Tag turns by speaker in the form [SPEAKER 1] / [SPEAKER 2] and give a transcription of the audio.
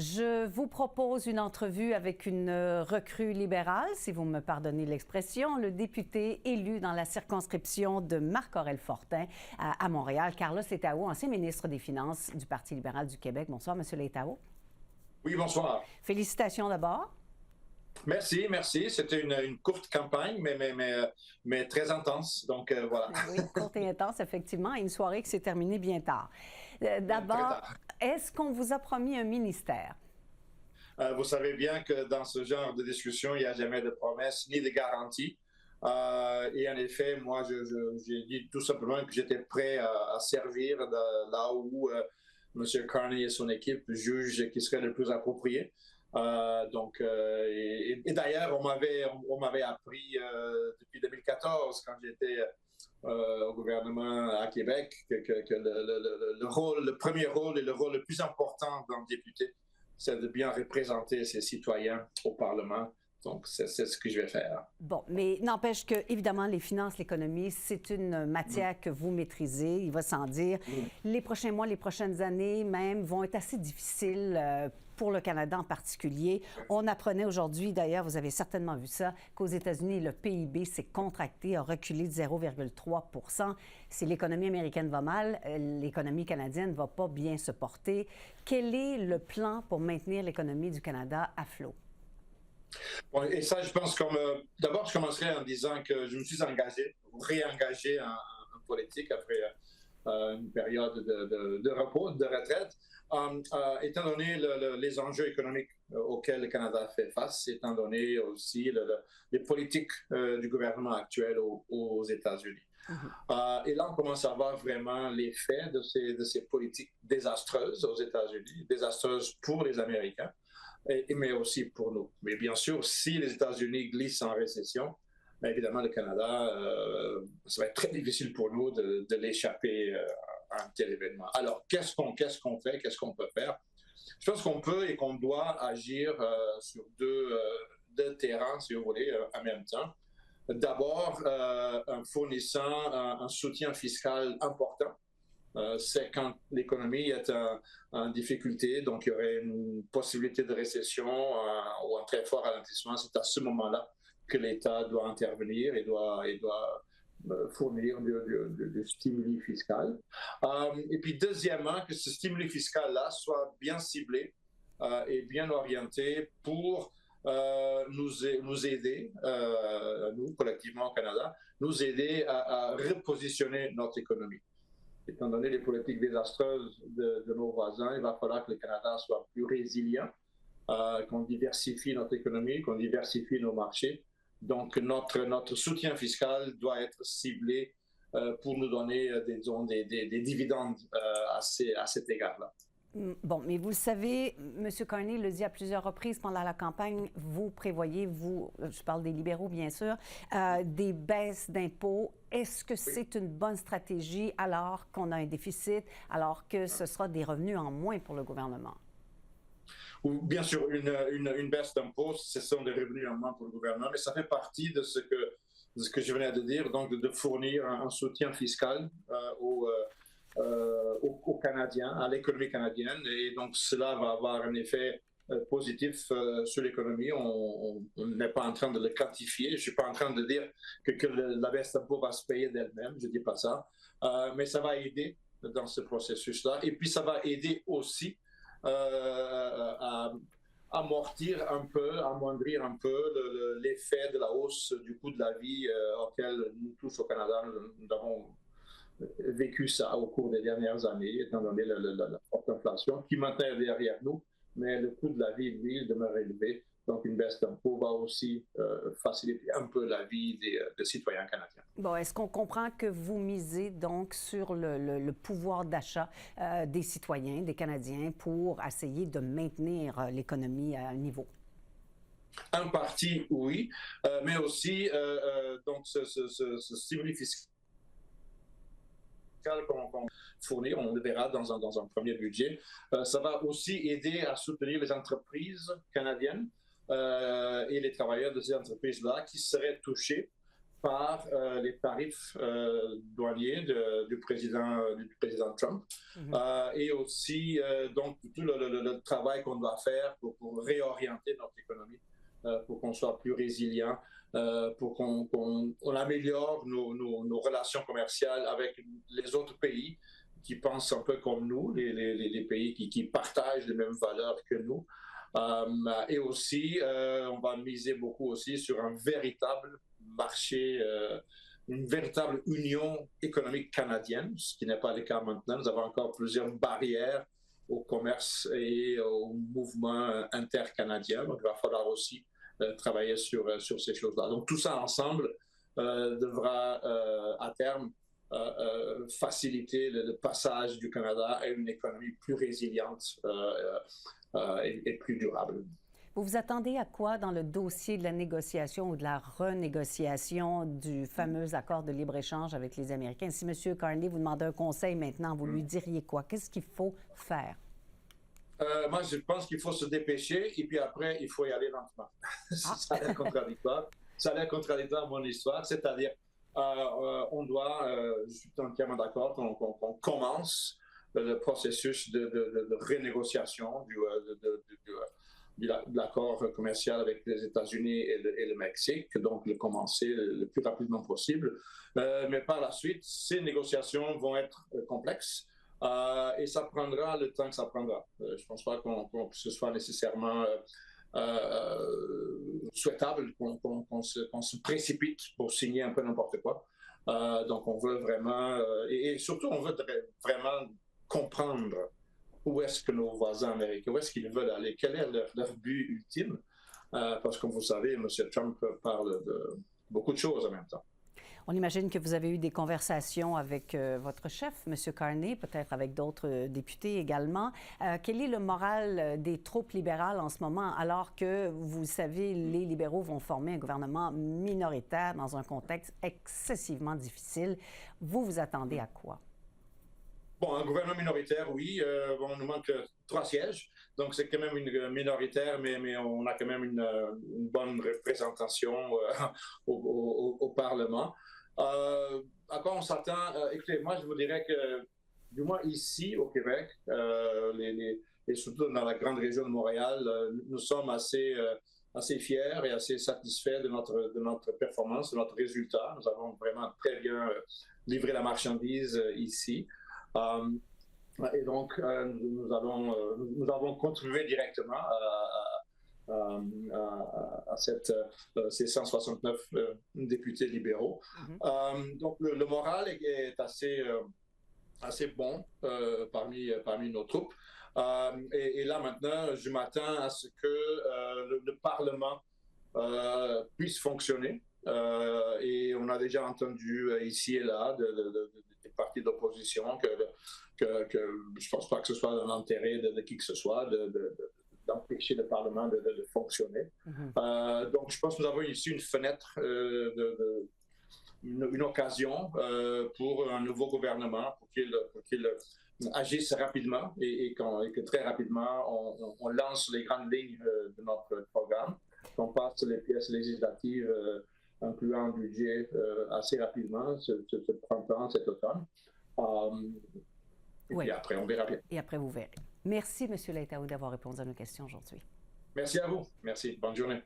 [SPEAKER 1] Je vous propose une entrevue avec une recrue libérale, si vous me pardonnez l'expression, le député élu dans la circonscription de Marc-Aurèle Fortin à Montréal, Carlos Letao, ancien ministre des Finances du Parti libéral du Québec. Bonsoir, M. Letao.
[SPEAKER 2] Oui, bonsoir.
[SPEAKER 1] Félicitations d'abord.
[SPEAKER 2] Merci, merci. C'était une courte campagne, mais très intense. Donc, voilà.
[SPEAKER 1] Oui, courte et intense, effectivement, et une soirée qui s'est terminée bien tard. D'abord, est-ce qu'on vous a promis un ministère?
[SPEAKER 2] Vous savez bien que dans ce genre de discussion, il n'y a jamais de promesses ni de garanties. Et en effet, moi, j'ai dit tout simplement que j'étais prêt à servir là où M. Carney et son équipe jugent qu'il serait le plus approprié. Et d'ailleurs, on m'avait appris depuis 2014, quand j'étais au gouvernement à Québec, que le premier rôle et le rôle le plus important d'un député, c'est de bien représenter ses citoyens au Parlement. Donc, c'est ce que je vais faire.
[SPEAKER 1] Bon, mais n'empêche que, évidemment, les finances, l'économie, c'est une matière que vous maîtrisez, il va sans dire. Les prochains mois, les prochaines années même vont être assez difficiles pour le Canada en particulier. On apprenait aujourd'hui, d'ailleurs, vous avez certainement vu ça, qu'aux États-Unis, le PIB s'est contracté, a reculé de 0,3 %. Si l'économie américaine va mal, l'économie canadienne ne va pas bien se porter. Quel est le plan pour maintenir l'économie du Canada à flot?
[SPEAKER 2] Bon, et ça, je pense d'abord, je commencerai en disant que je me suis réengagé en politique après une période de repos, de retraite, étant donné les enjeux économiques auxquels le Canada fait face, étant donné aussi les politiques du gouvernement actuel aux États-Unis. Et là, on commence à voir vraiment l'effet de ces politiques désastreuses aux États-Unis, désastreuses pour les Américains, mais aussi pour nous. Mais bien sûr, si les États-Unis glissent en récession, bien évidemment, le Canada, ça va être très difficile pour nous de l'échapper à un tel événement. Alors, qu'est-ce qu'on fait? Qu'est-ce qu'on peut faire? Je pense qu'on peut et qu'on doit agir sur deux terrains, si vous voulez, en même temps. D'abord, en fournissant un soutien fiscal important. C'est quand l'économie est en difficulté, donc il y aurait une possibilité de récession ou un très fort ralentissement. C'est à ce moment-là que l'État doit intervenir et doit fournir du stimuli fiscal. Et puis deuxièmement, que ce stimuli fiscal-là soit bien ciblé et bien orienté pour nous aider, nous, collectivement au Canada, nous aider à repositionner notre économie. Étant donné les politiques désastreuses de nos voisins, il va falloir que le Canada soit plus résilient, qu'on diversifie notre économie, qu'on diversifie nos marchés. Donc, notre soutien fiscal doit être ciblé pour nous donner des dividendes à cet égard-là.
[SPEAKER 1] Bon, mais vous le savez, M. Carney le dit à plusieurs reprises pendant la campagne, vous prévoyez, je parle des libéraux bien sûr, des baisses d'impôts. Est-ce que c'est une bonne stratégie alors qu'on a un déficit, alors que ce sera des revenus en moins pour le gouvernement?
[SPEAKER 2] Bien sûr, une baisse d'impôts, ce sont des revenus en moins pour le gouvernement, mais ça fait partie de ce que je venais de dire, donc de fournir un soutien fiscal aux Canadiens, à l'économie canadienne, et donc cela va avoir un effet positif sur l'économie. On n'est pas en train de le quantifier. Je ne suis pas en train de dire que la baisse d'impôt va se payer d'elle-même, je ne dis pas ça, mais ça va aider dans ce processus-là. Et puis ça va aider aussi à amoindrir un peu l'effet de la hausse du coût de la vie auquel nous tous au Canada, nous avons vécu ça au cours des dernières années, étant donné la forte inflation qui maintenant est derrière nous, mais le coût de la vie, lui, demeure élevé. Donc, une baisse d'impôt va aussi faciliter un peu la vie des citoyens canadiens.
[SPEAKER 1] Bon, est-ce qu'on comprend que vous misez donc sur le pouvoir d'achat des citoyens, des Canadiens, pour essayer de maintenir l'économie à un niveau?
[SPEAKER 2] En partie, oui, mais aussi, donc, ce stimuli fiscal qu'on fournit, on le verra dans un premier budget. Ça va aussi aider à soutenir les entreprises canadiennes et les travailleurs de ces entreprises-là qui seraient touchés par les tarifs douaniers du président Trump et aussi donc tout le travail qu'on doit faire pour réorienter notre économie, pour qu'on soit plus résilient, pour qu'on améliore nos relations commerciales avec les autres pays qui pensent un peu comme nous, les pays qui partagent les mêmes valeurs que nous. Et aussi, on va miser beaucoup aussi sur un véritable marché, une véritable union économique canadienne, ce qui n'est pas le cas maintenant. Nous avons encore plusieurs barrières au commerce et au mouvement intercanadien. Donc, il va falloir aussi travailler sur ces choses-là. Donc, tout ça ensemble devra, à terme, faciliter le passage du Canada à une économie plus résiliente et plus durable.
[SPEAKER 1] Vous vous attendez à quoi dans le dossier de la négociation ou de la renégociation du fameux accord de libre-échange avec les Américains? Si M. Carney vous demandait un conseil maintenant, vous lui diriez quoi? Qu'est-ce qu'il faut faire?
[SPEAKER 2] Moi, je pense qu'il faut se dépêcher et puis après, il faut y aller lentement. Ça a l'air contradictoire. Ça a l'air contradictoire, mon histoire. C'est-à-dire, on doit, je suis entièrement d'accord, qu'on commence le processus de renégociation de l'accord commercial avec les États-Unis et le Mexique, donc le commencer le plus rapidement possible. Mais par la suite, ces négociations vont être complexes et ça prendra le temps que ça prendra. Je ne pense pas que ce soit nécessairement souhaitable qu'on se précipite pour signer un peu n'importe quoi. Donc on veut vraiment, et surtout on veut vraiment comprendre où est-ce que nos voisins américains, où est-ce qu'ils veulent aller, quel est leur but ultime, parce que vous savez, M. Trump parle de beaucoup de choses en même temps.
[SPEAKER 1] On imagine que vous avez eu des conversations avec votre chef, M. Carney, peut-être avec d'autres députés également. Quel est le moral des troupes libérales en ce moment, alors que, vous savez, les libéraux vont former un gouvernement minoritaire dans un contexte excessivement difficile? Vous vous attendez à quoi?
[SPEAKER 2] Bon, un gouvernement minoritaire, oui. On nous manque 3 sièges. Donc, c'est quand même une minoritaire, mais on a quand même une bonne représentation au Parlement. À quoi on s'attend? Écoutez, moi, je vous dirais que, du moins ici, au Québec, et surtout dans la grande région de Montréal, nous sommes assez fiers et assez satisfaits de notre performance, de notre résultat. Nous avons vraiment très bien livré la marchandise ici. Et donc, nous avons contribué directement à ces 169 députés libéraux. Donc, le moral est assez bon parmi nos troupes. Et là, maintenant, je m'attends à ce que le Parlement puisse fonctionner. Et on a déjà entendu ici et là des partis d'opposition que je ne pense pas que ce soit dans l'intérêt de qui que ce soit d'empêcher le Parlement de fonctionner. Donc, je pense que nous avons ici une fenêtre, une occasion pour un nouveau gouvernement, pour qu'il agisse rapidement et que très rapidement, on lance les grandes lignes de notre programme, qu'on passe les pièces législatives incluant un budget assez rapidement, ce printemps, cet automne. Et puis après, on verra bien.
[SPEAKER 1] Et après, vous verrez. Merci, M. Leitao, d'avoir répondu à nos questions aujourd'hui.
[SPEAKER 2] Merci à vous. Merci. Bonne journée.